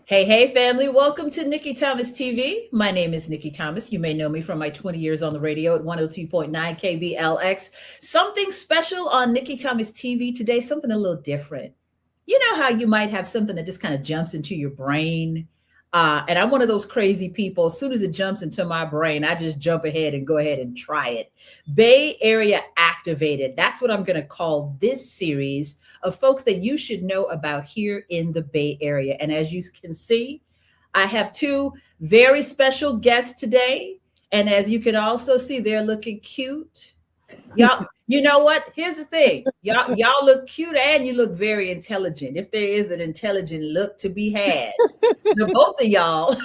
Hey, family. Welcome to Nikki Thomas TV. My name is Nikki Thomas. You may know me from my 20 years on the radio at 102.9 KBLX. Something special on Nikki Thomas TV today, something a little different. You know how you might have something that just kind of jumps into your brain? And I'm one of those crazy people. As soon as it jumps into my brain, I just jump ahead and go ahead and try it. Bay Area Activated. That's what I'm going to call this series of folks that you should know about here in the Bay Area. And as you can see, I have two very special guests today. And as you can also see, they're looking cute. Y'all, you know what? Here's the thing. Y'all look cute and you look very intelligent. If there is an intelligent look to be had, the both of y'all.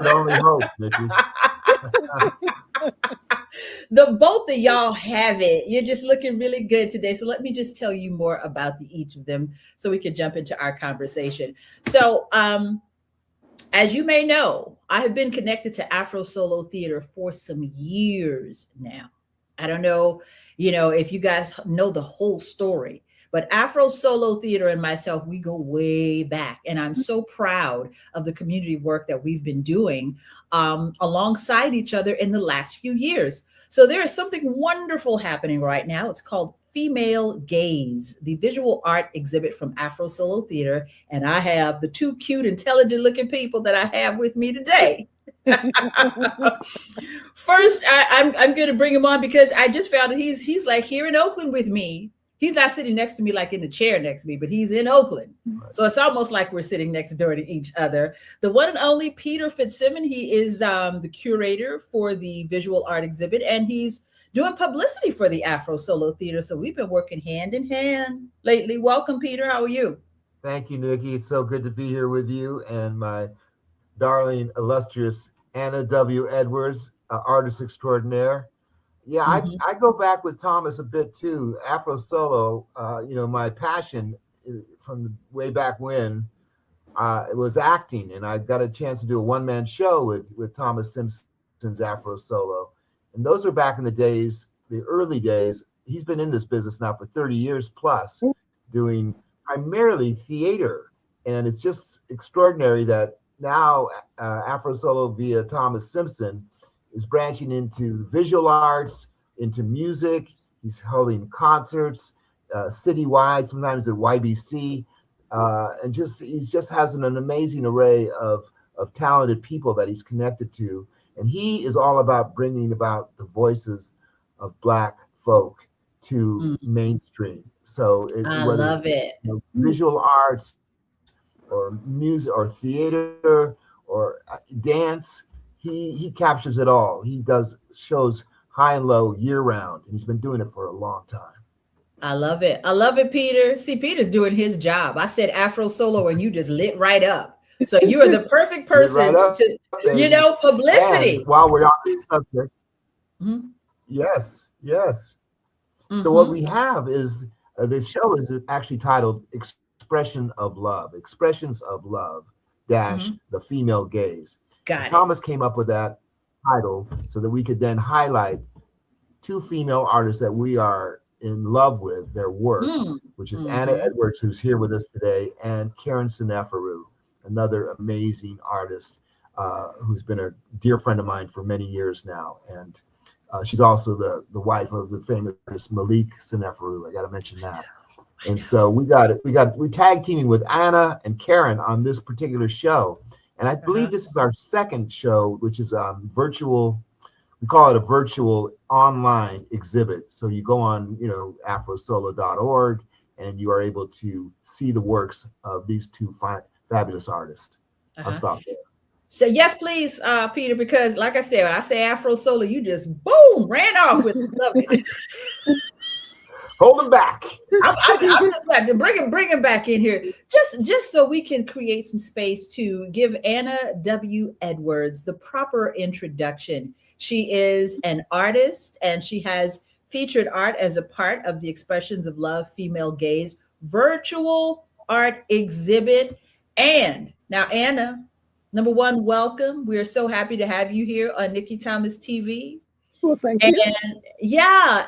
Only hope, Nikki. The both of y'all have it. You're just looking really good today. So let me just tell you more about each of them so we can jump into our conversation. So as you may know, I have been connected to AfroSolo Theater for some years now. I don't know, if you guys know the whole story, but AfroSolo Theater and myself, we go way back. And I'm so proud of the community work that we've been doing alongside each other in the last few years. So there is something wonderful happening right now. It's called Female Gaze, the visual art exhibit from AfroSolo Theater. And I have the two cute, intelligent looking people that I have with me today. First, I'm going to bring him on because I just found that he's like here in Oakland with me. He's not sitting next to me like in the chair next to me, but he's in Oakland. So it's almost like we're sitting next door to each other. The one and only Peter Fitzsimmons. He is the curator for the visual art exhibit, and he's doing publicity for the AfroSolo Theater. So we've been working hand in hand lately. Welcome, Peter. How are you? Thank you, Nikki. It's so good to be here with you and my darling, illustrious Anna W. Edwards, artist extraordinaire. Yeah, I go back with Thomas a bit too. AfroSolo, my passion from the way back when it was acting, and I got a chance to do a one-man show with Thomas Simpson's AfroSolo. And those were back in the days, the early days. He's been in this business now for 30 years plus, doing primarily theater. And it's just extraordinary that now AfroSolo via Thomas Simpson is branching into visual arts, into music. He's holding concerts citywide, sometimes at YBC, and he just has an amazing array of talented people that he's connected to. And he is all about bringing about the voices of Black folk to mainstream. So I love it. Visual arts or music or theater or dance, he captures it all. He does shows high and low year round, and he's been doing it for a long time. I love it. I love it, Peter. See, Peter's doing his job. I said AfroSolo and you just lit right up. So you are the perfect person to, publicity. And while we're on the subject, yes. So what we have is this show is actually titled Expressions of Love dash the Female Gaze. Thomas came up with that title so that we could then highlight two female artists that we are in love with their work, which is Anna Edwards, who's here with us today, and Karen Seneferu, another amazing artist who's been a dear friend of mine for many years now. And she's also the wife of the famous artist Malik Seneferu. I got to mention that. And so we tag teaming with Anna and Karen on this particular show. And I believe this is our second show, which is virtual. We call it a virtual online exhibit. So you go on, afrosolo.org, and you are able to see the works of these two fabulous artists. I'll stop there. So yes, please, Peter, because like I said, when I say AfroSolo, you just boom, ran off with it. Hold him back. I'm just glad to bring him back in here, just so we can create some space to give Anna W. Edwards the proper introduction. She is an artist, and she has featured art as a part of the Expressions of Love Female Gaze virtual art exhibit. And now, Anna, number one, welcome. We are so happy to have you here on Nikki Thomas TV. Well, thank you.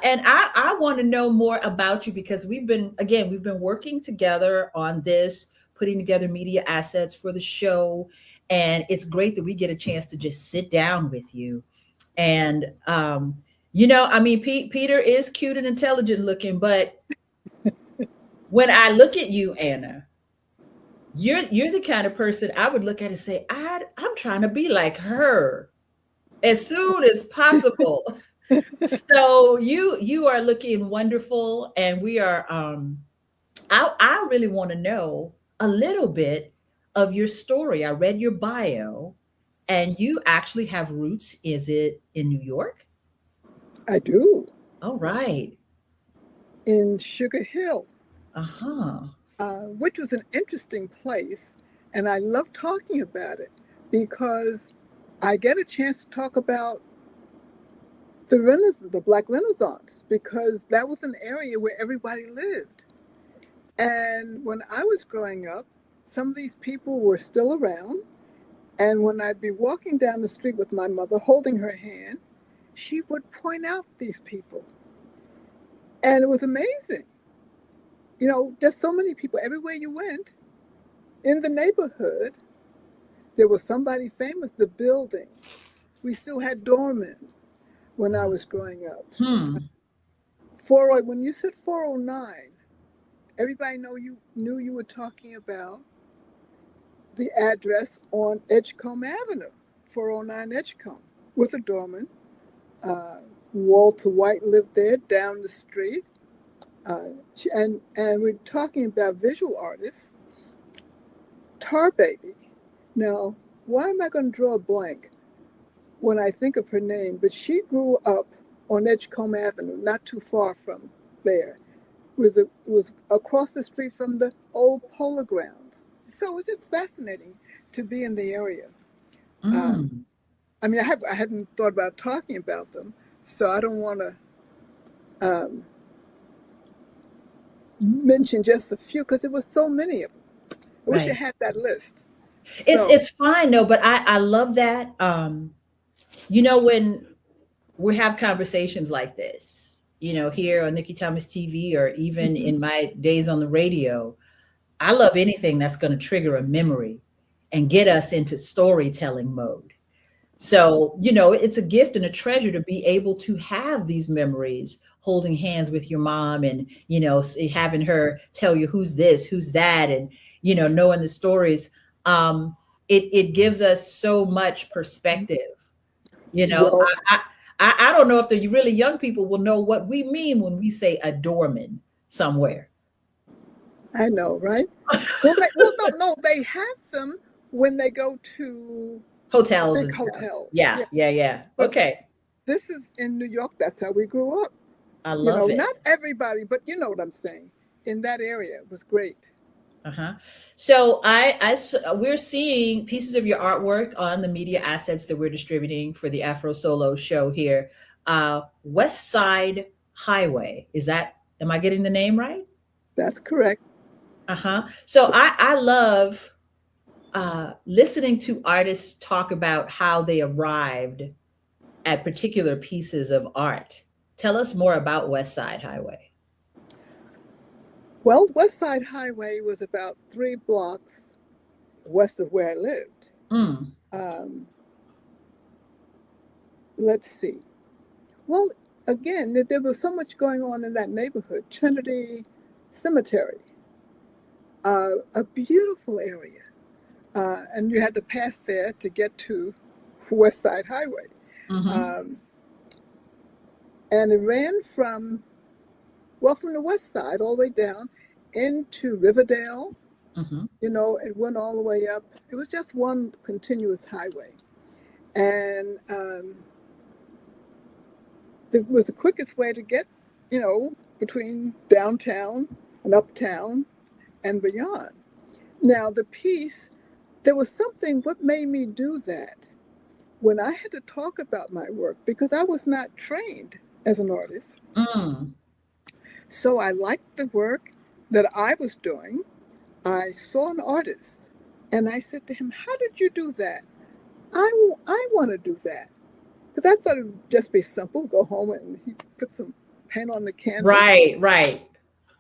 And I want to know more about you because we've been working together on this putting together media assets for the show. And it's great that we get a chance to just sit down with you. And, I mean, Peter is cute and intelligent looking, but when I look at you, Anna, you're the kind of person I would look at and say, I'm trying to be like her as soon as possible. So you are looking wonderful, and we are. I really want to know a little bit of your story. I read your bio, and you actually have roots. Is it in New York? I do. All right. In Sugar Hill. Uh-huh. Which was an interesting place. And I love talking about it because I get a chance to talk about the Black Renaissance, because that was an area where everybody lived. And when I was growing up, some of these people were still around. And when I'd be walking down the street with my mother holding her hand, she would point out these people. And it was amazing. Just so many people. Everywhere you went in the neighborhood, there was somebody famous. The building. We still had doormen when I was growing up. 40, when you said 409, everybody knew you were talking about the address on Edgecombe Avenue, 409 Edgecombe, with a doorman. Walter White lived there down the street. And we're talking about visual artists. Tar Baby. Now, why am I going to draw a blank when I think of her name? But she grew up on Edgecombe Avenue, not too far from there. It was across the street from the old polo grounds. So it was just fascinating to be in the area. I mean, I hadn't thought about talking about them, so I don't want to mention just a few, because there was so many of them. I wish I had that list. It's fine though, but I love that. When we have conversations like this, here on Nikki Thomas TV, or even in my days on the radio, I love anything that's going to trigger a memory and get us into storytelling mode. So, it's a gift and a treasure to be able to have these memories, holding hands with your mom and, having her tell you who's this, who's that, and, knowing the stories. It gives us so much perspective. Well, I don't know if the really young people will know what we mean when we say a doorman somewhere. I know, right? No, they have them when they go to hotels big and stuff. hotels. Yeah. But okay. This is in New York. That's how we grew up. I love it. Not everybody, but you know what I'm saying. In that area, it was great. So we're seeing pieces of your artwork on the media assets that we're distributing for the AfroSolo show here. West Side Highway. Am I getting the name right? That's correct. So I love listening to artists talk about how they arrived at particular pieces of art. Tell us more about West Side Highway. Well, West Side Highway was about 3 blocks west of where I lived. Let's see. Well, again, there was so much going on in that neighborhood. Trinity Cemetery, a beautiful area. And you had to pass there to get to West Side Highway. And it ran from the west side all the way down into Riverdale. It went all the way up. It was just one continuous highway. And it was the quickest way to get, between downtown and uptown and beyond. Now, there was something, what made me do that? When I had to talk about my work, because I was not trained as an artist. So I liked the work that I was doing. I saw an artist and I said to him, how did you do that? I want to do that. Because I thought it would just be simple, go home and he put some paint on the canvas. Right.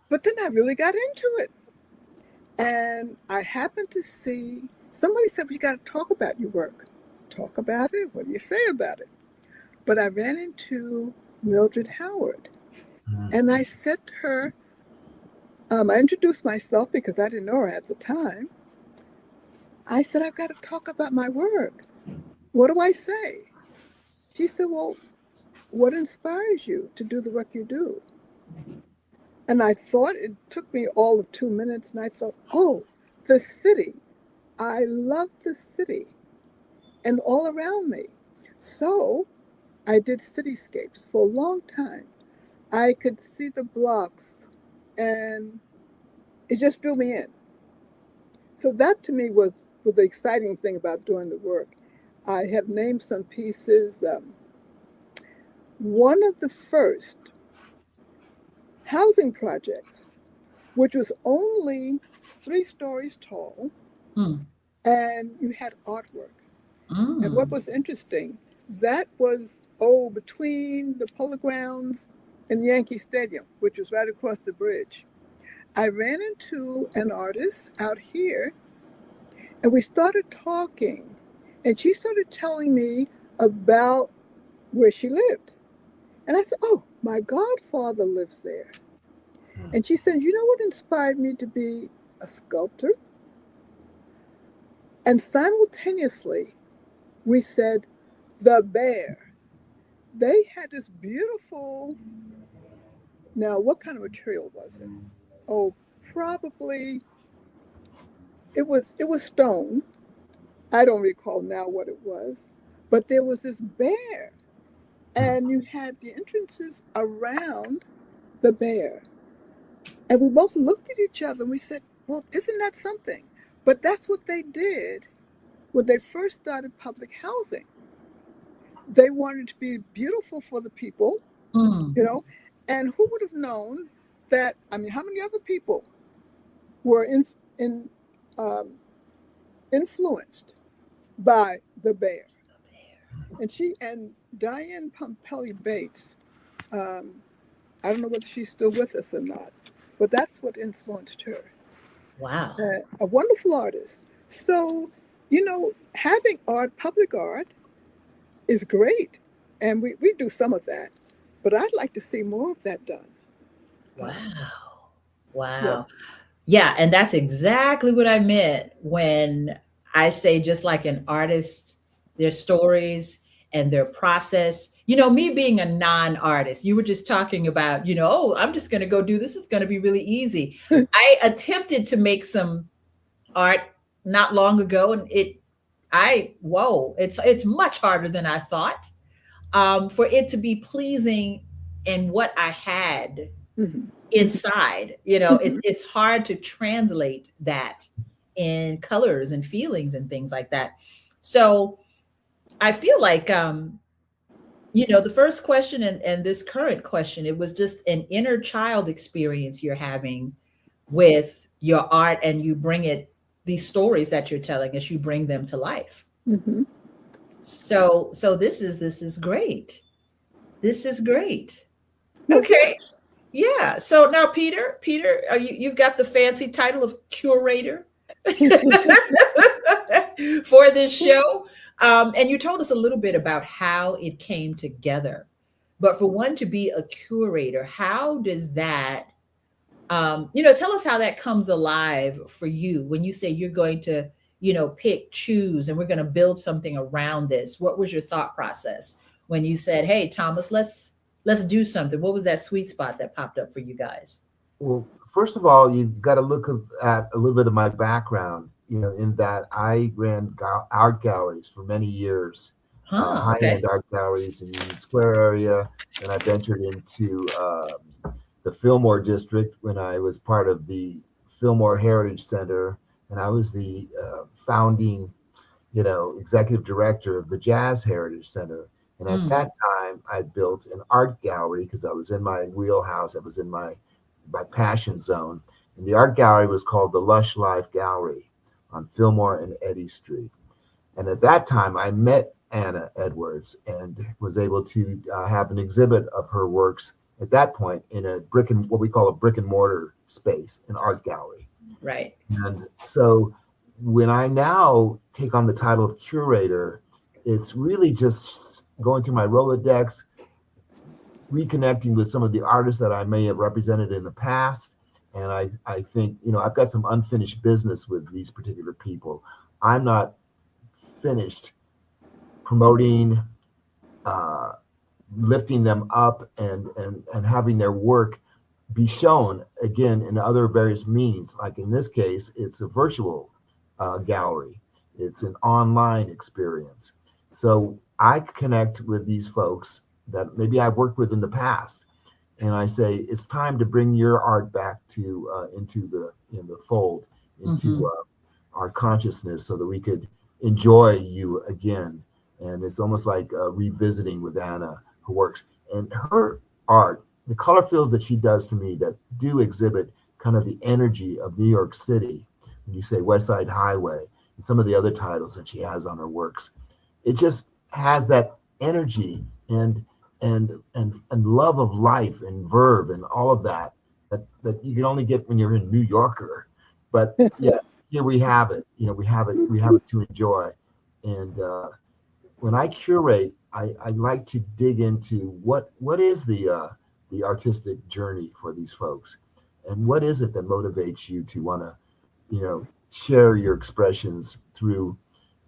But then I really got into it. And I happened to see somebody said, well, you got to talk about your work. Talk about it. What do you say about it? But I ran into Mildred Howard. And I said to her, I introduced myself because I didn't know her at the time. I said, I've got to talk about my work. What do I say? She said, well, what inspires you to do the work you do? And I thought, it took me all of 2 minutes, and I thought, oh, the city. I love the city and all around me. So I did cityscapes for a long time. I could see the blocks, and it just drew me in. So that to me was the exciting thing about doing the work. I have named some pieces. One of the first housing projects, which was only 3 stories tall, and you had artwork. And what was interesting, that was, between the Polo Grounds and Yankee Stadium, which was right across the bridge. I ran into an artist out here, and we started talking, and she started telling me about where she lived. And I said, oh, my godfather lives there. And she said, you know what inspired me to be a sculptor? And simultaneously, we said, the bear. They had this beautiful, now what kind of material was it? Oh, probably, it was stone. I don't recall now what it was, but there was this bear, and you had the entrances around the bear. And we both looked at each other and we said, well, isn't that something? But that's what they did when they first started public housing. They wanted to be beautiful for the people, you know, and who would have known that, I mean, how many other people were influenced by the bear? And Diane Pompelli Bates, I don't know whether she's still with us or not, but that's what influenced her. Wow. A wonderful artist. So, you know, having art, public art, is great. And we do some of that. But I'd like to see more of that done. Wow. Yeah, and that's exactly what I meant when I say just like an artist, their stories and their process. You know, me being a non-artist, you were just talking about, you know, oh, I'm just going to go do this. It's going to be really easy. I attempted to make some art not long ago, and it's much harder than I thought. For it to be pleasing in what I had inside, you know, it's hard to translate that in colors and feelings and things like that. So I feel like, you know, the first question and this current question, it was just an inner child experience you're having with your art, and you bring it, these stories that you're telling us, you bring them to life. So this is great. This is great. Okay. Yeah. So now, Peter, you've got the fancy title of curator for this show. And you told us a little bit about how it came together. But for one to be a curator, how does that, you know, tell us how that comes alive for you when you say you're going to, you know, choose, and we're going to build something around this. What was your thought process when you said, hey, Thomas, let's do something? What was that sweet spot that popped up for you guys? Well, first of all, you've got to look at a little bit of my background, you know, in that I ran art galleries for many years, high-end art galleries in the Union Square area. And I ventured into the Fillmore district when I was part of the Fillmore Heritage Center. And I was the founding, you know, executive director of the Jazz Heritage Center. And at that time, I built an art gallery because I was in my wheelhouse. I was in my passion zone. And the art gallery was called the Lush Life Gallery on Fillmore and Eddy Street. And at that time, I met Anna Edwards and was able to have an exhibit of her works at that point in what we call a brick and mortar space, an art gallery. Right. And so when I now take on the title of curator, it's really just going through my Rolodex, reconnecting with some of the artists that I may have represented in the past. And I think, I've got some unfinished business with these particular people. I'm not finished promoting, lifting them up and having their work be shown again in other various means. Like in this case, it's a virtual gallery. It's an online experience. So I connect with these folks that maybe I've worked with in the past, and I say it's time to bring your art back to into the fold, into our consciousness, so that we could enjoy you again. And it's almost like revisiting with Anna, who works, and her art, the color fields that she does to me that do exhibit kind of the energy of New York City. When you say West Side Highway and some of the other titles that she has on her works, it just has that energy and love of life and verve and all of that you can only get when you're in New Yorker. But yeah, here we have it. We have it to enjoy. And when I curate, I like to dig into what is the artistic journey for these folks, and what is it that motivates you to want to share your expressions through,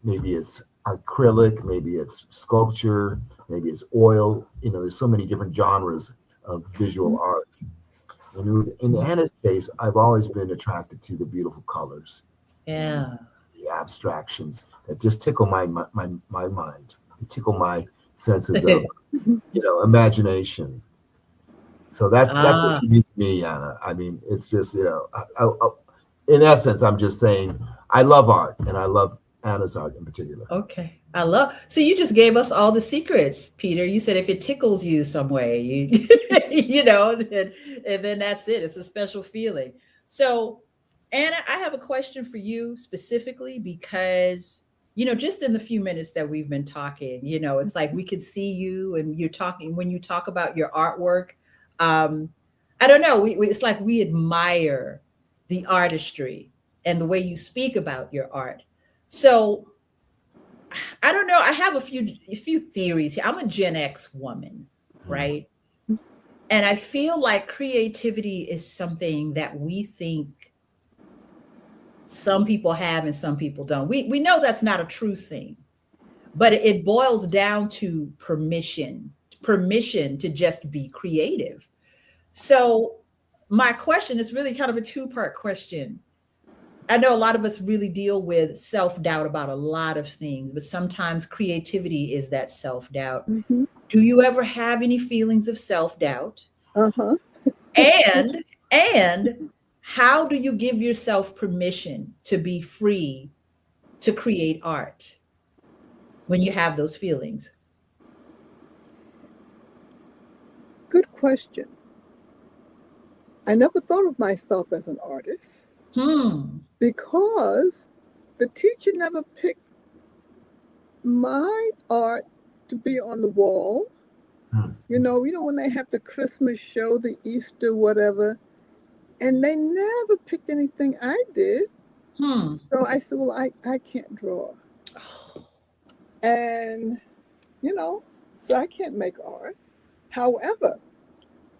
maybe it's acrylic, maybe it's sculpture, maybe it's oil. There's so many different genres of visual art. And in Anna's case, I've always been attracted to the beautiful colors, the abstractions that just tickle my mind. They tickle my senses of imagination. So that's what you mean to me, Anna. I mean, it's just in essence, I'm just saying I love art, and I love Anna's art in particular. Okay. So you just gave us all the secrets, Peter. You said if it tickles you some way, and then that's it. It's a special feeling. So, Anna, I have a question for you specifically because, just in the few minutes that we've been talking, it's like we could see you and you're talking, when you talk about your artwork. I don't know. It's like we admire the artistry and the way you speak about your art. So I don't know. I have a few theories here. I'm a Gen X woman, right? And I feel like creativity is something that we think some people have and some people don't. We know that's not a true thing, but it boils down to permission to just be creative. So my question is really kind of a two-part question. I know a lot of us really deal with self-doubt about a lot of things, but sometimes creativity is that self-doubt. Do you ever have any feelings of self-doubt? And how do you give yourself permission to be free to create art when you have those feelings? Good question. I never thought of myself as an artist. Because the teacher never picked my art to be on the wall. When they have the Christmas show, the Easter, whatever, and they never picked anything I did. So I said, well, I can't draw. And, so I can't make art. However,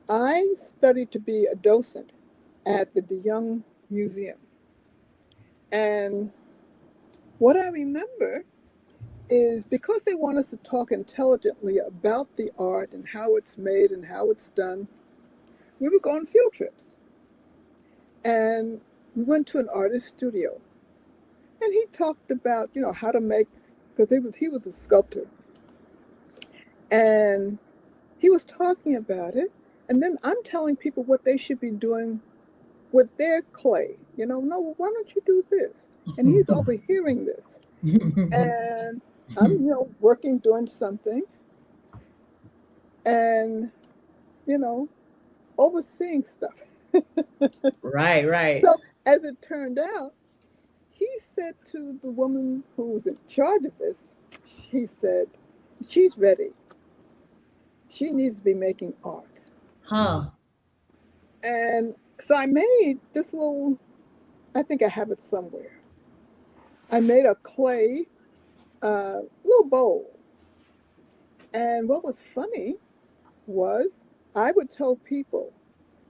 I studied to be a docent at the De Young Museum. And what I remember is, because they want us to talk intelligently about the art and how it's made and how it's done, we would go on field trips. And we went to an artist studio. And he talked about, how to make, because he was a sculptor. And he was talking about it. And then I'm telling people what they should be doing with their clay. No, why don't you do this? And he's overhearing this. And I'm, working, doing something. And, overseeing stuff. Right. So as it turned out, he said to the woman who was in charge of this, he said, she's ready. She needs to be making art. And so I made this little I think I have it somewhere. I made a clay little bowl. And what was funny was I would tell people,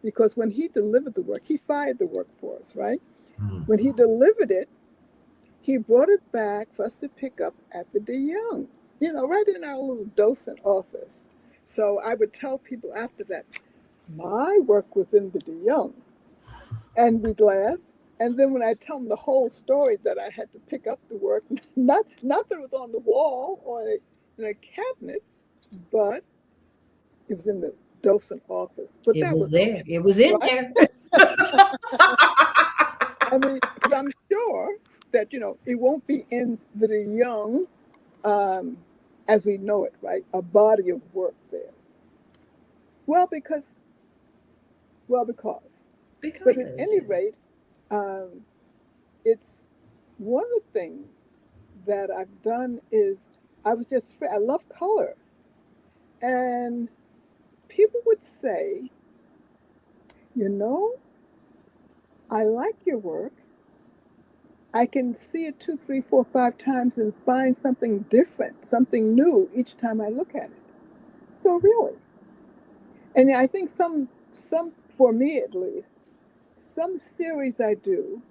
because when he delivered the work, he fired the work for us, right? Mm. When he delivered it, he brought it back for us to pick up at the De Young, right in our little docent office. So I would tell people after that, my work was in the De Young. And we'd laugh. And then when I tell them the whole story that I had to pick up the work, not that it was on the wall or in a cabinet, but it was in the docent office. But It that was there. It was in right? there. I mean, because I'm sure that, it won't be in the young as we know it, right? A body of work there. Because. But at any rate, it's one of the things that I've done is I love color. And people would say, I like your work. I can see it 2, 3, 4, 5 times and find something different, something new each time I look at it. So really. And I think some, for me at least, some series I do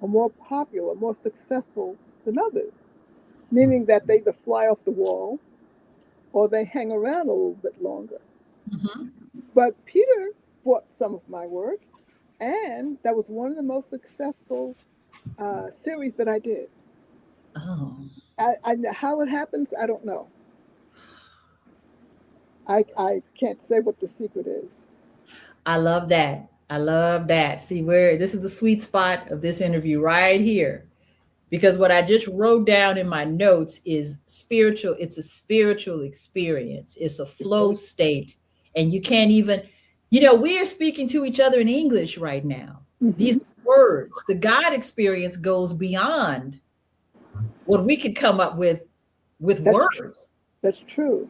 are more popular, more successful than others, meaning that they either fly off the wall or they hang around a little bit longer. Mm-hmm. But Peter bought some of my work, and that was one of the most successful series that I did. Oh. How it happens, I don't know. I can't say what the secret is. I love that. I love that. See, this is the sweet spot of this interview right here. Because what I just wrote down in my notes is spiritual. It's a spiritual experience. It's a flow state. And you can't even, we are speaking to each other in English right now. Mm-hmm. These words, the God experience goes beyond what we could come up with words. That's true.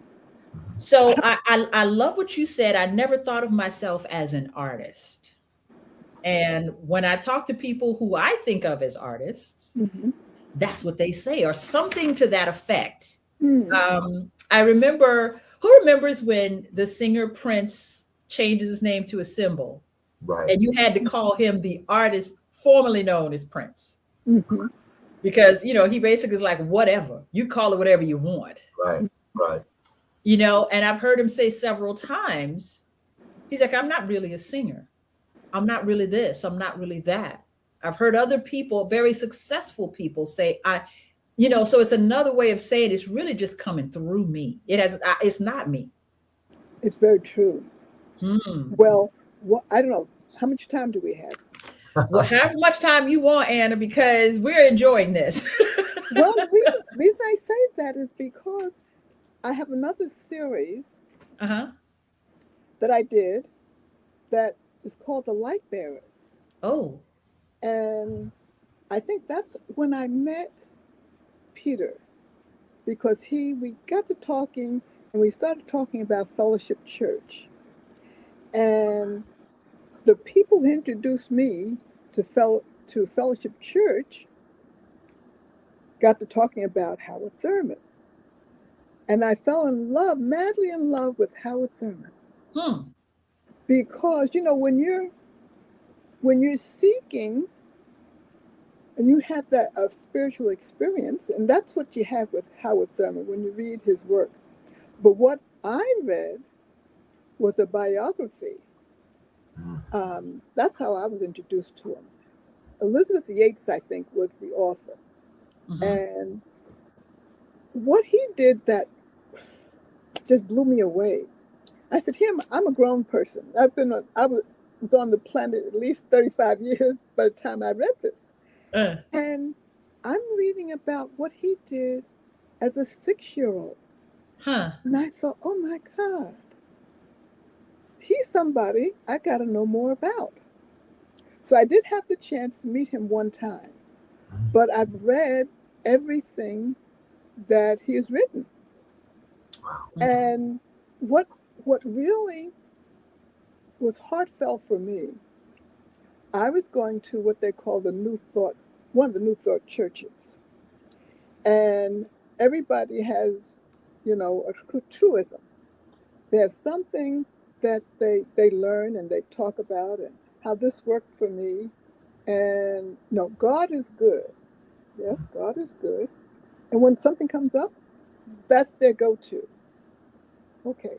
So I love what you said. I never thought of myself as an artist. And when I talk to people who I think of as artists, mm-hmm. that's what they say, or something to that effect. Mm-hmm. I remember, who remembers when the singer Prince changed his name to a symbol? Right. And you had to call him the artist formerly known as Prince. Mm-hmm. Because, he basically is like, whatever, you call it whatever you want. Right, right. And I've heard him say several times, he's like, I'm not really a singer. I'm not really this. I'm not really that. I've heard other people, very successful people say, so it's another way of saying it's really just coming through me. It's not me. It's very true. Well, I don't know. How much time do we have? Well, how much time you want, Anna, because we're enjoying this. Well, the reason I say that is because I have another series that I did that is called The Light Bearers. Oh. And I think that's when I met Peter, because we got to talking and we started talking about Fellowship Church. And the people who introduced me to Fellowship Church got to talking about Howard Thurman. And I fell madly in love with Howard Thurman. Because, when you're seeking and you have that spiritual experience, and that's what you have with Howard Thurman when you read his work. But what I read was a biography. That's how I was introduced to him. Elizabeth Yates, I think, was the author. Mm-hmm. And what he did that just blew me away. I said, I'm a grown person. I was on the planet at least 35 years by the time I read this. And I'm reading about what he did as a 6-year-old. And I thought, oh my God, he's somebody I got to know more about. So I did have the chance to meet him one time, but I've read everything that he has written. And what really was heartfelt for me, I was going to what they call the New Thought, one of the New Thought churches. And everybody has, a truism. They have something that they learn and they talk about and how this worked for me. And no, God is good. Yes, God is good. And when something comes up, that's their go-to. Okay.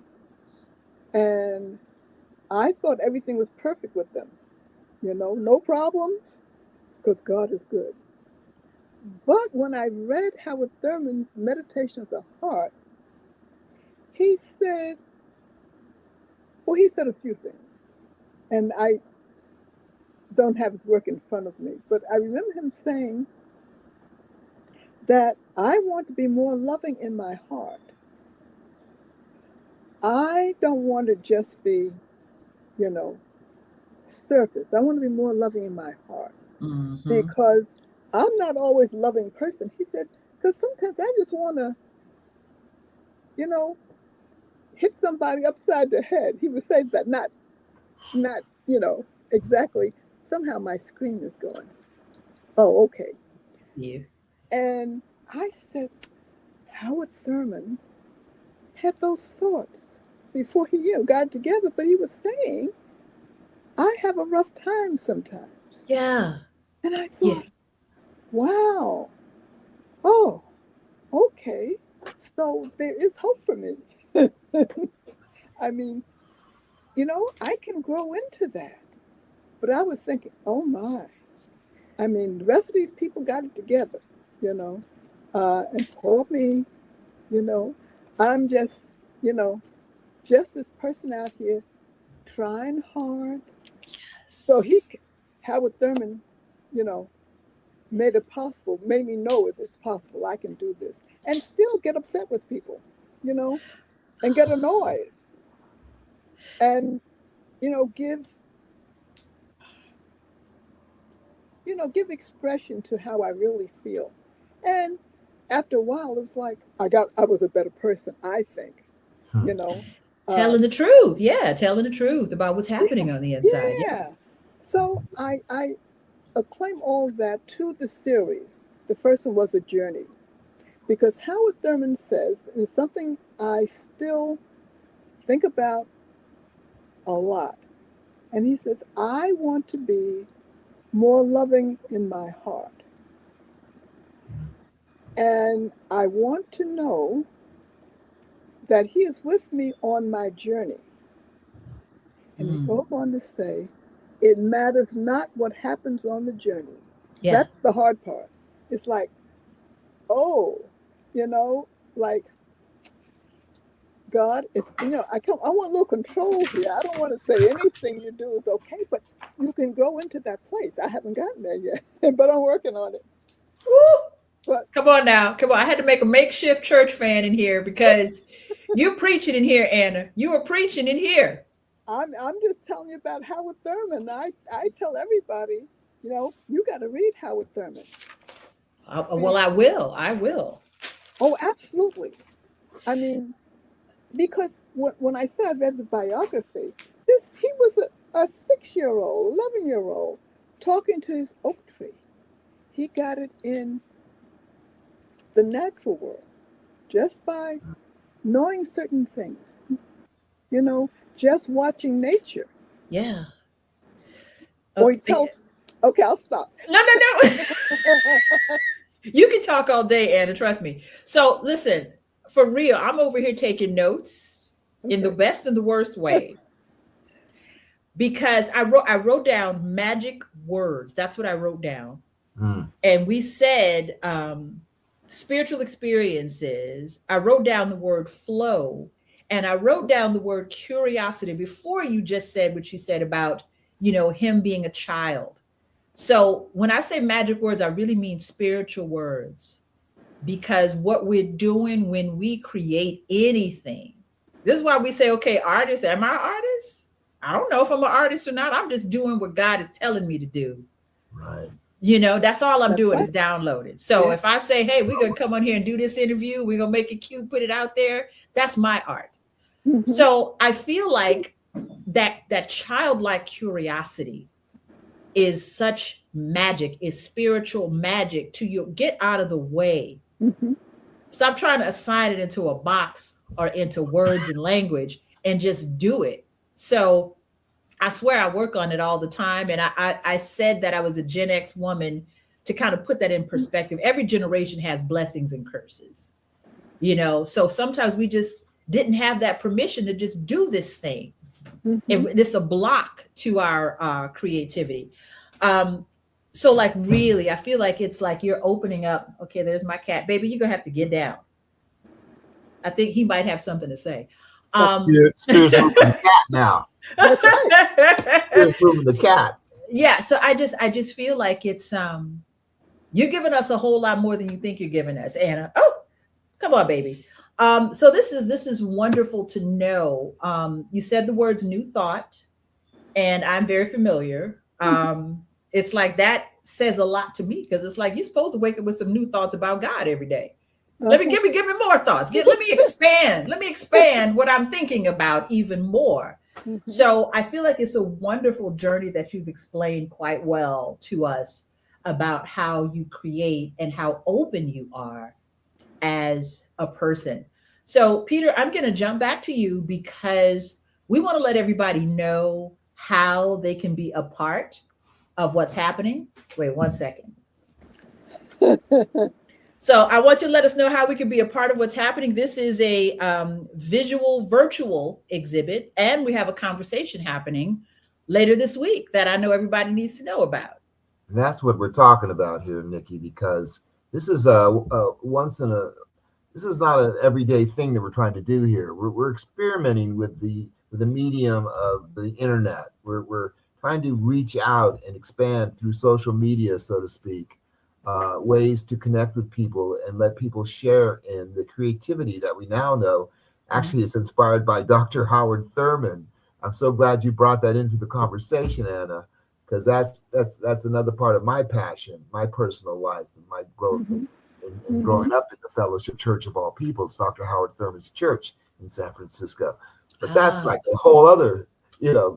And I thought everything was perfect with them. No problems, because God is good. But when I read Howard Thurman's Meditation of the Heart, he said a few things. And I don't have his work in front of me, but I remember him saying that I want to be more loving in my heart. I don't want to just be, surface. I want to be more loving in my heart, because I'm not always a loving person. He said, because sometimes I just want to, hit somebody upside the head. He would say that, not, exactly. Somehow my screen is going. Oh, okay. Yeah. And I said, Howard Thurman had those thoughts before he got together, but he was saying, I have a rough time sometimes. Yeah. And I thought, wow. Oh, okay. So there is hope for me. I mean, I can grow into that. But I was thinking, oh my. I mean, the rest of these people got it together, and for me, I'm just, just this person out here trying hard. So Howard Thurman, made it possible, made me know if it's possible I can do this and still get upset with people, and get annoyed and, give expression to how I really feel. And after a while, it was like I was a better person, I think, Telling the truth. Yeah, telling the truth about what's happening on the inside. Yeah. So I acclaim all of that to the series. The first one was a journey, because Howard Thurman says, and it's something I still think about a lot, and he says, I want to be more loving in my heart. And I want to know that he is with me on my journey. And he goes on to say, it matters not what happens on the journey. Yeah. That's the hard part. It's like, like, God, if I want a little control here. I don't want to say anything you do is okay, but you can grow into that place. I haven't gotten there yet, but I'm working on it. Woo! But come on now. Come on. I had to make a makeshift church fan in here because you're preaching in here, Anna. You are preaching in here. I'm just telling you about Howard Thurman. I tell everybody, you got to read Howard Thurman. Well, I will. Oh, absolutely. I mean, because when I said I read the biography, he was a 6-year-old, 11-year-old talking to his oak tree. He got it in the natural world just by knowing certain things, just watching nature. Yeah. Or he tells, okay, I'll stop. No. You can talk all day, Anna, trust me. So listen, for real, I'm over here taking notes in the best and the worst way. Because I wrote down magic words. That's what I wrote down. And we said spiritual experiences. I wrote down the word flow, and I wrote down the word curiosity before you just said what you said about, him being a child. So when I say magic words, I really mean spiritual words, because what we're doing when we create anything, this is why we say, okay, artist, am I an artist? I don't know if I'm an artist or not. I'm just doing what God is telling me to do. Right. That's all I'm doing is downloading. So if I say, hey, we're going to come on here and do this interview, we're going to make it cute, put it out there, that's my art. Mm-hmm. So I feel like that childlike curiosity is such magic, is spiritual magic to you. Get out of the way. Mm-hmm. Stop trying to assign it into a box or into words and language, and just do it. So I swear I work on it all the time. And I said that I was a Gen X woman to kind of put that in perspective. Every generation has blessings and curses, you know? So sometimes we just didn't have that permission to just do this thing. And it's a block to our creativity. So like, really, I feel like it's like you're opening up. Okay, there's my cat. Baby, you're gonna have to get down. I think he might have something to say. Spirit's moving the cat now. That's right. Spirit's moving the cat. Yeah, so I just feel like it's you're giving us a whole lot more than you think you're giving us, Anna. Oh, come on, baby. So this is wonderful to know. You said the words new thought, and I'm very familiar. It's like that says a lot to me, because it's like you're supposed to wake up with some new thoughts about God every day. Let me give me more thoughts. Let me expand what I'm thinking about even more. So I feel like it's a wonderful journey that you've explained quite well to us about how you create and how open you are as a person. So Peter, I'm going to jump back to you, because we want to let everybody know how they can be a part of what's happening. Wait 1 second. So I want you to let us know how we can be a part of what's happening. This is a virtual exhibit, and we have a conversation happening later this week that I know everybody needs to know about. And that's what we're talking about here, Nikki, because this is this is not an everyday thing that we're trying to do here. We're experimenting with the medium of the internet. We're trying to reach out and expand through social media, so to speak, ways to connect with people and let people share in the creativity that we now know actually is inspired by Dr. Howard Thurman. I'm so glad you brought that into the conversation, Anna, because that's another part of my passion, my personal life, and my growth in growing up in the Fellowship Church of All Peoples, Dr. Howard Thurman's church in San Francisco. But that's like a whole other,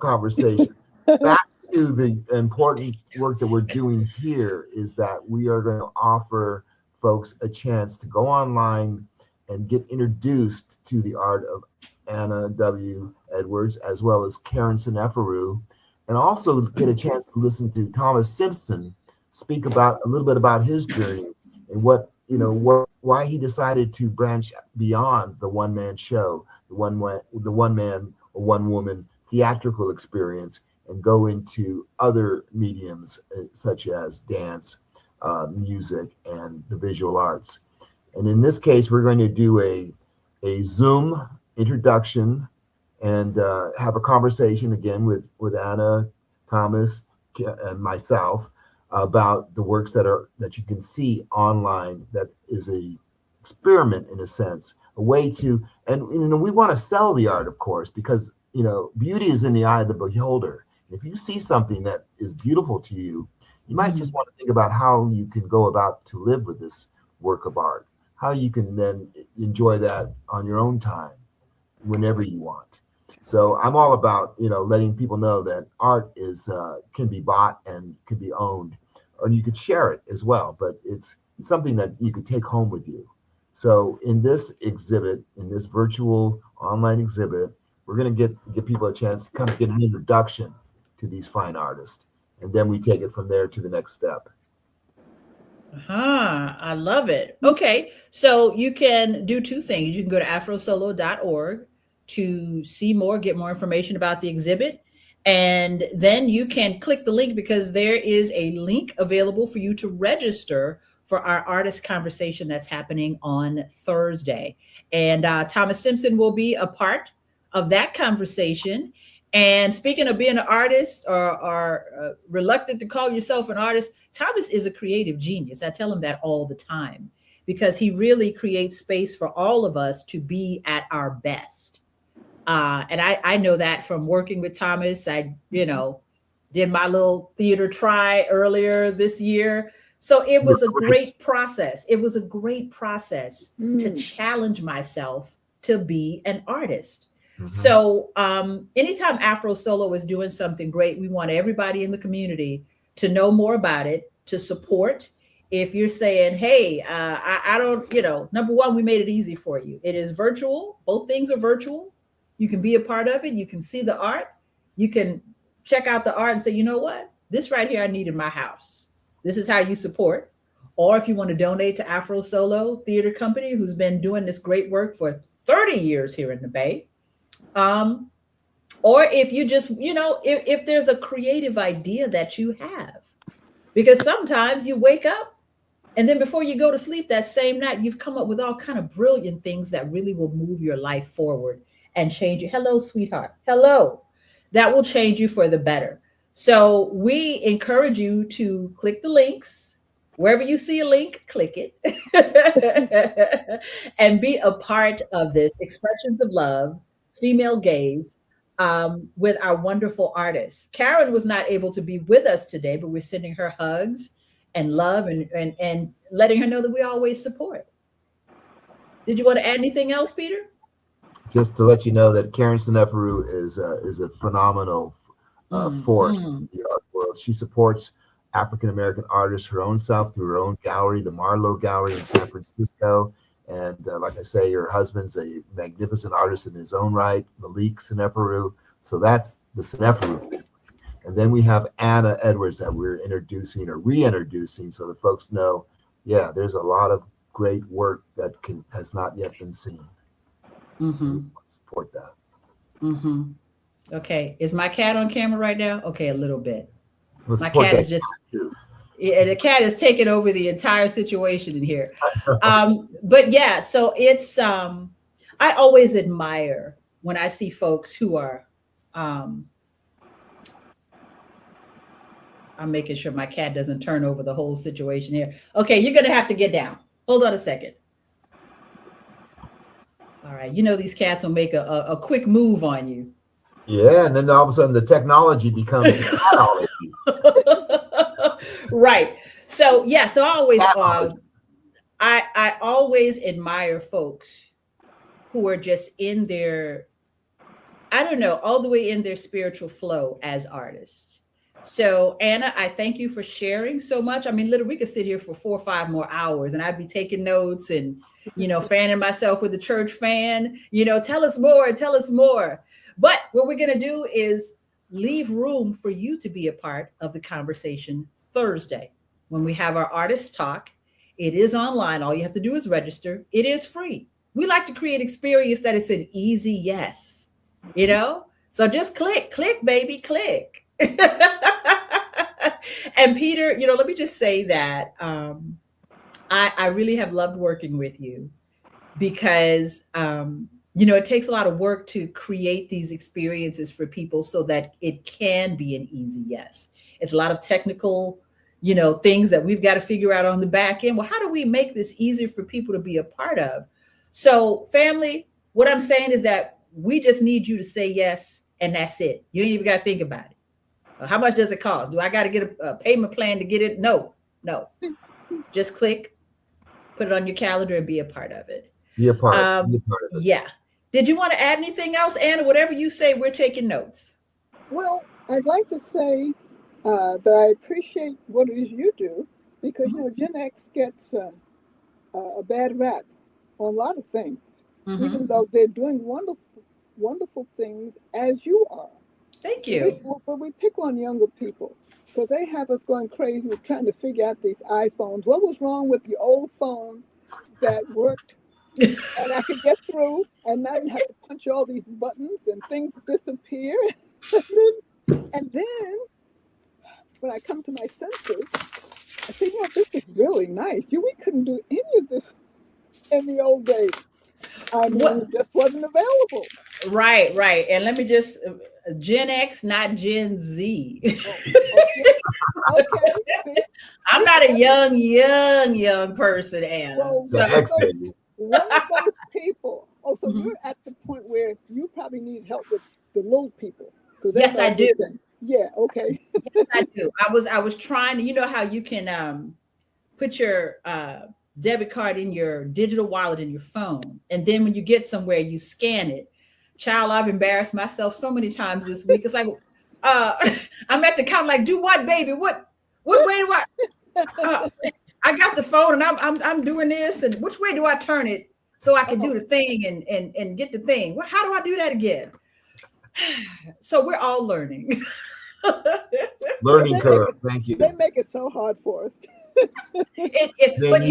conversation. Back to the important work that we're doing here is that we are going to offer folks a chance to go online and get introduced to the art of Anna W. Edwards, as well as Karen Seneferu, and also get a chance to listen to Thomas Simpson speak about a little bit about his journey and why he decided to branch beyond the one-man show, the one man or one woman theatrical experience, and go into other mediums such as dance, music, and the visual arts. And in this case, we're going to do a Zoom introduction and have a conversation again with Anna, Thomas, and myself about the works that you can see online. That is a experiment, in a sense, a way to, and we want to sell the art, of course, because beauty is in the eye of the beholder. If you see something that is beautiful to you, you might just want to think about how you can go about to live with this work of art, how you can then enjoy that on your own time, whenever you want. So I'm all about, letting people know that art is can be bought and can be owned, or you could share it as well, but it's something that you could take home with you. So in this exhibit, in this virtual online exhibit, we're going to give people a chance to kind of get an introduction to these fine artists, and then we take it from there to the next step. I love it. Okay, so you can do two things. You can go to afrosolo.org to see more, get more information about the exhibit, and then you can click the link, because there is a link available for you to register for our artist conversation that's happening on Thursday. And Thomas Simpson will be a part of that conversation. And speaking of being an artist, or reluctant to call yourself an artist, Thomas is a creative genius. I tell him that all the time, because he really creates space for all of us to be at our best. And I know that from working with Thomas. I, did my little theater try earlier this year. So it was a great process. It was a great process to challenge myself to be an artist. So anytime AfroSolo is doing something great, we want everybody in the community to know more about it, to support. If you're saying, hey, I don't, number one, we made it easy for you. It is virtual. Both things are virtual. You can be a part of it. You can see the art. You can check out the art and say, you know what? This right here, I need in my house. This is how you support. Or if you want to donate to AfroSolo Theatre Company, who's been doing this great work for 30 years here in the Bay. Or if you just, if there's a creative idea that you have, because sometimes you wake up and then before you go to sleep that same night, you've come up with all kind of brilliant things that really will move your life forward and change you. Hello, sweetheart. Hello. That will change you for the better. So we encourage you to click the links. Wherever you see a link, click it and be a part of this Expressions of Love, Female Gaze, with our wonderful artists. Karen was not able to be with us today, but we're sending her hugs and love and letting her know that we always support. Did you want to add anything else, Peter? Just to let you know that Karen Seneferu is a phenomenal force in the art world. She supports African-American artists her own self through her own gallery, the Marlowe Gallery in San Francisco. And like I say, her husband's a magnificent artist in his own right, Malik Seneferu. So that's the Seneferu family. And then we have Anna Edwards that we're introducing or reintroducing so the folks know, yeah, there's a lot of great work that has not yet been seen. Support that. Okay. Is my cat on camera right now? Okay, a little bit. Let's my cat is just... Yeah, the cat is taking over the entire situation in here. But yeah, so it's, I always admire when I see folks who are, I'm making sure my cat doesn't turn over the whole situation here. Okay, you're going to have to get down. Hold on a second. All right, these cats will make a quick move on you. Yeah, and then all of a sudden the technology becomes the catology. Right. So yeah, so I always admire folks who are just in their, I don't know, all the way in their spiritual flow as artists. So Anna, I thank you for sharing so much. I mean, literally we could sit here for 4 or 5 more hours and I'd be taking notes and, fanning myself with a church fan, tell us more, tell us more. But what we're going to do is leave room for you to be a part of the conversation Thursday when we have our artist talk. It is online. All you have to do is register. It is free. We like to create experience that is an easy yes, so just click, baby, click. And Peter, let me just say that I really have loved working with you because, it takes a lot of work to create these experiences for people so that it can be an easy yes. It's a lot of technical, things that we've got to figure out on the back end. Well, how do we make this easier for people to be a part of? So family, what I'm saying is that we just need you to say yes, and that's it. You ain't even got to think about it. How much does it cost? Do I got to get a payment plan to get it? No. Just click, put it on your calendar and be a part of it. Be a part of it. Yeah. Did you want to add anything else, Anna? Whatever you say, we're taking notes. Well, I'd like to say that I appreciate what it is you do because, Gen X gets a bad rap on a lot of things, even though they're doing wonderful, wonderful things as you are. Thank you. But we pick on younger people because they have us going crazy with trying to figure out these iPhones. What was wrong with the old phone that worked and I could get through and not have to punch all these buttons and things disappear? And then when I come to my senses, I say, this is really nice. We couldn't do any of this in the old days. It just wasn't available. Right. And let me just, Gen X, not Gen Z. Okay. See? I'm not a young person, Anna. Well, so, one of those people. Oh, so you're at the point where you probably need help with the little people. Yes, I do. Yeah, okay. Yes, I do. I was trying to, how you can put your debit card in your digital wallet in your phone. And then when you get somewhere, you scan it. Child, I've embarrassed myself so many times this week. It's like, I'm at the counter, like, do what, baby? What? What way do I got the phone and I'm doing this, and which way do I turn it so I can do the thing and get the thing? Well, how do I do that again? So we're all learning. Learning curve. Thank you. They make it so hard for us. But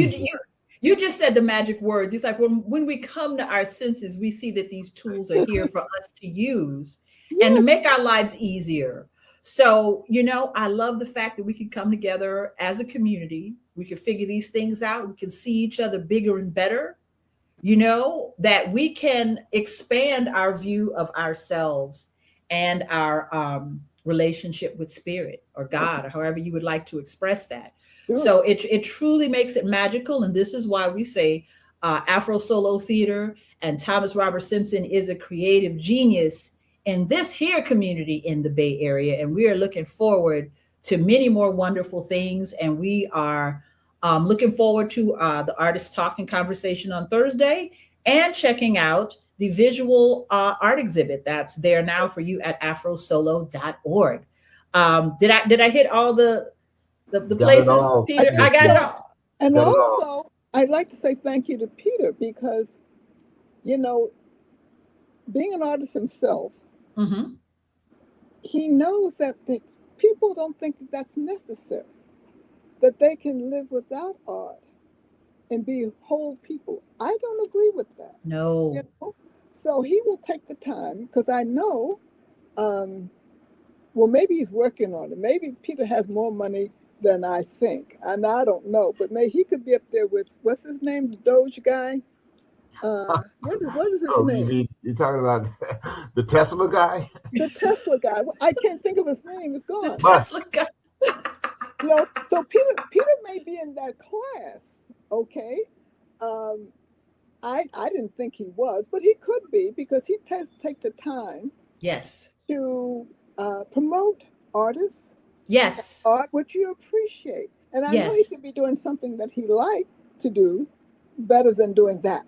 you just said the magic words. It's like when we come to our senses, we see that these tools are here for us to use and to make our lives easier. So, I love the fact that we can come together as a community. We can figure these things out. We can see each other bigger and better, that we can expand our view of ourselves and our relationship with spirit or God, or however you would like to express that. Sure. So it truly makes it magical. And this is why we say AfroSolo Theater and Thomas Robert Simpson is a creative genius in this here community in the Bay Area. And we are looking forward to many more wonderful things. And we are looking forward to the Artist Talk and Conversation on Thursday, and checking out the visual art exhibit that's there now for you at afrosolo.org. Did I hit all the places, Peter? I got it all. And also, I'd like to say thank you to Peter, because, being an artist himself, mm-hmm. he knows that the people don't think that that's necessary, that they can live without art and be whole people. I don't agree with that. No. So he will take the time, because I know, well, maybe he's working on it. Maybe Peter has more money than I think, and I don't know. But maybe he could be up there with, what's his name, the Doge guy? What is his name? You're talking about the Tesla guy? The Tesla guy. I can't think of his name. It's gone. Musk. So Peter may be in that class. Okay. I didn't think he was, but he could be, because he take the time. Yes. To promote artists. Yes. Art which you appreciate. And I know he could be doing something that he liked to do better than doing that.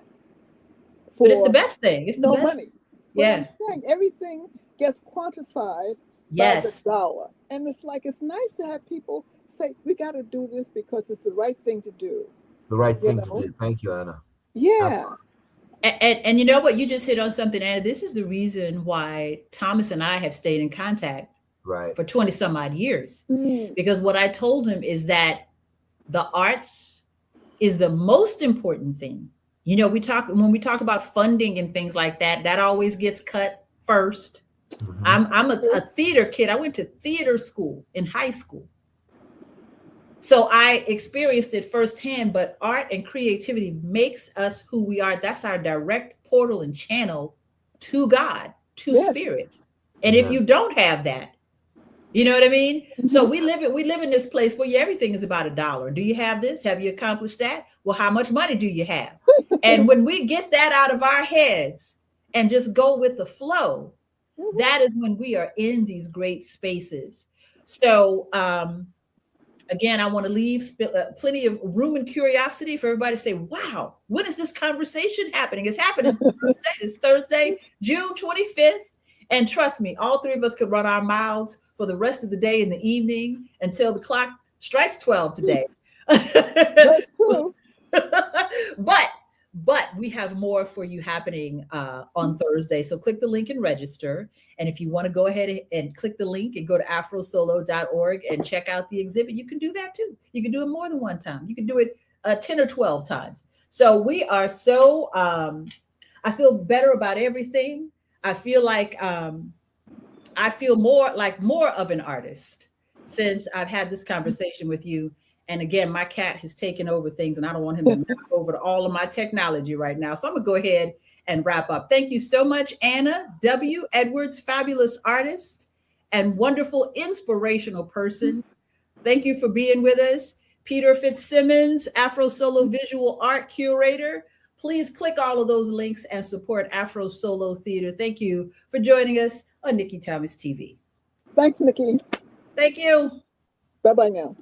But it's the best thing. It's the best. Money. Yeah. Everything gets quantified by the dollar. And it's nice to have people say, we got to do this because it's the right thing to do. It's the right thing to do. Thank you, Anna. Yeah. And you know what? You just hit on something, Anna. This is the reason why Thomas and I have stayed in contact for 20 some odd years. Because what I told him is that the arts is the most important thing. When we talk about funding and things like that, that always gets cut first. Mm-hmm. I'm a theater kid. I went to theater school in high school. So I experienced it firsthand, but art and creativity makes us who we are. That's our direct portal and channel to God, to spirit. And if you don't have that, you know what I mean? Mm-hmm. So we live in this place where everything is about $1. Do you have this? Have you accomplished that? Well, how much money do you have? And when we get that out of our heads and just go with the flow, that is when we are in these great spaces. So, again, I want to leave plenty of room and curiosity for everybody to say, wow, when is this conversation happening? It's happening Thursday. It's Thursday, June 25th. And trust me, all three of us could run our mouths for the rest of the day and the evening until the clock strikes 12 today. That's true. But we have more for you happening on Thursday. So click the link and register. And if you want to go ahead and click the link and go to afrosolo.org and check out the exhibit, you can do that too. You can do it more than one time. You can do it 10 or 12 times. So we are so, I feel better about everything. I feel like, I feel more of an artist since I've had this conversation with you. And again, my cat has taken over things and I don't want him to knock over all of my technology right now. So I'm gonna go ahead and wrap up. Thank you so much, Anna W. Edwards, fabulous artist and wonderful, inspirational person. Thank you for being with us. Peter Fitzsimmons, AfroSolo Visual Art Curator. Please click all of those links and support AfroSolo Theater. Thank you for joining us on Nikki Thomas TV. Thanks, Nikki. Thank you. Bye-bye now.